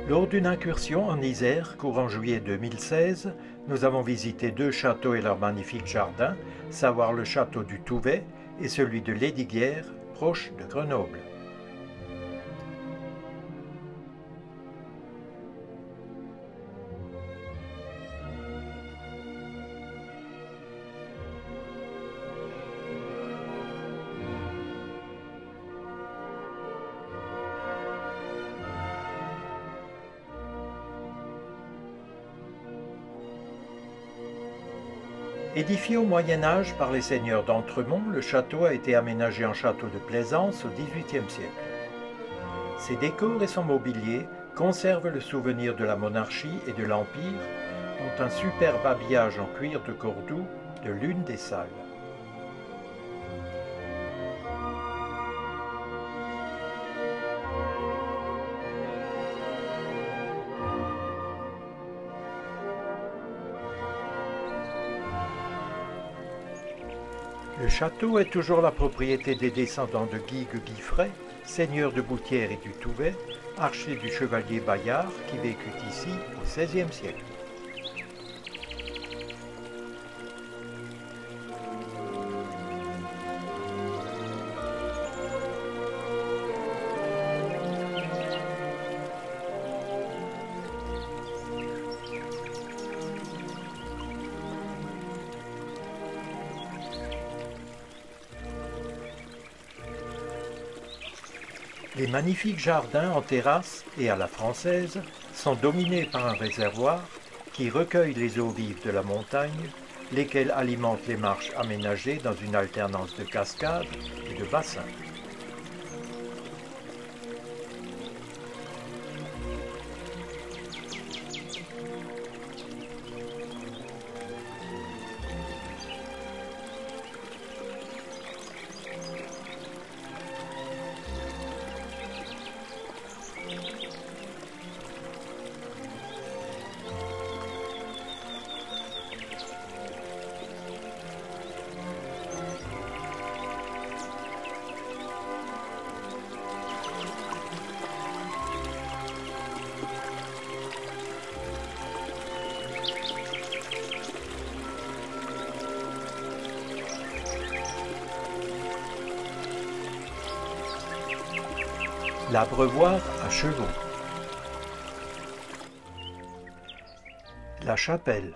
Lors d'une incursion en Isère, courant juillet 2016, nous avons visité deux châteaux et leurs magnifiques jardins, savoir le château du Touvet et celui de Lesdiguières, proche de Grenoble. Édifié au Moyen Âge par les seigneurs d'Entremont, le château a été aménagé en château de plaisance au XVIIIe siècle. Ses décors et son mobilier conservent le souvenir de la monarchie et de l'Empire, dont un superbe habillage en cuir de Cordoue de l'une des salles. Le château est toujours la propriété des descendants de Guigues-Guiffray, seigneur de Boutières et du Touvet, archer du chevalier Bayard qui vécut ici au XVIe siècle. Les magnifiques jardins en terrasse et à la française sont dominés par un réservoir qui recueille les eaux vives de la montagne, lesquelles alimentent les marches aménagées dans une alternance de cascades et de bassins. L'Abreuvoir à chevaux. La chapelle.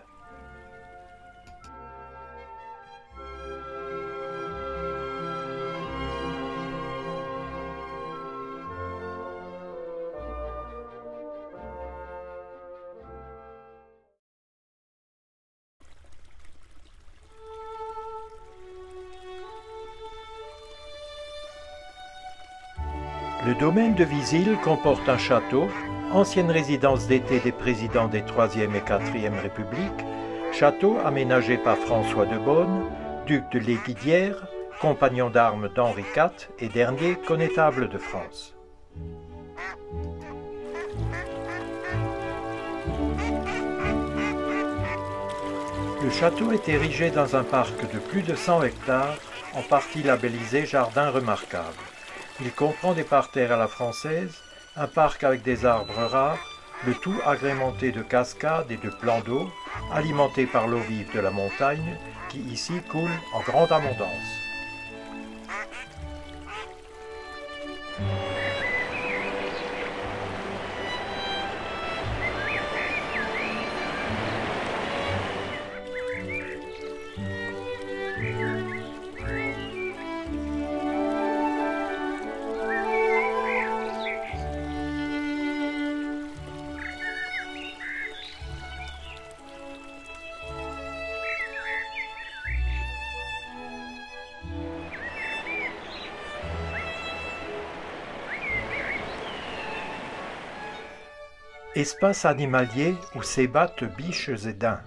Le domaine de Visil comporte un château, ancienne résidence d'été des présidents des 3e et 4e Républiques, château aménagé par François de Beaune, duc de Lesdiguières, compagnon d'armes d'Henri IV et dernier connétable de France. Le château est érigé dans un parc de plus de 100 hectares, en partie labellisé Jardin remarquable. Il comprend des parterres à la française, un parc avec des arbres rares, le tout agrémenté de cascades et de plans d'eau, alimentés par l'eau vive de la montagne, qui ici coule en grande abondance. Espace animalier où s'ébattent biches et daims.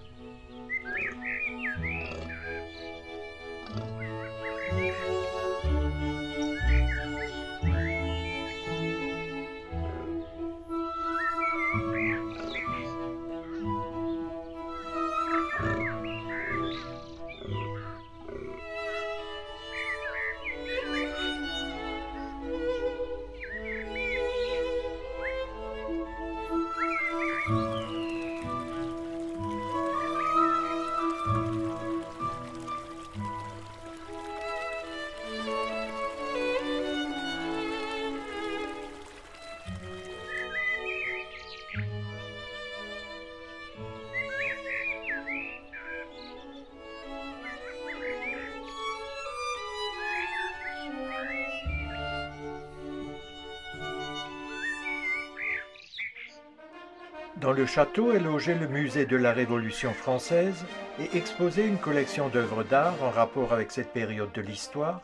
Dans le château est logé le musée de la Révolution française et exposée une collection d'œuvres d'art en rapport avec cette période de l'histoire,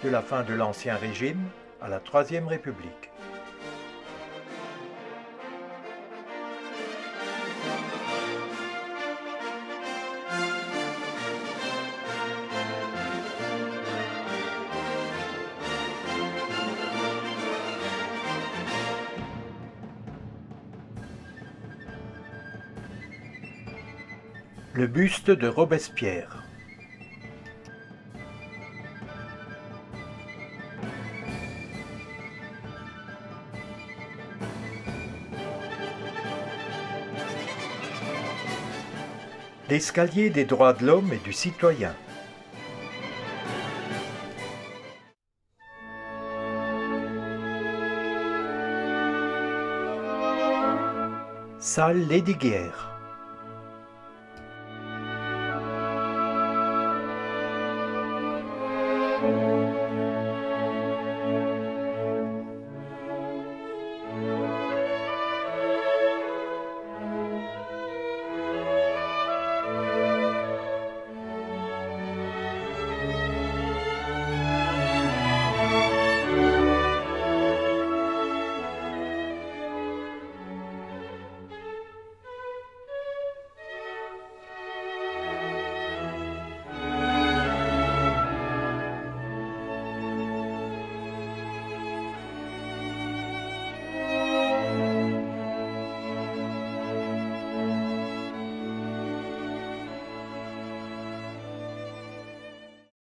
de la fin de l'Ancien Régime à la Troisième République. Le buste de Robespierre. L'escalier des droits de l'homme et du citoyen. Salle Lesdiguières.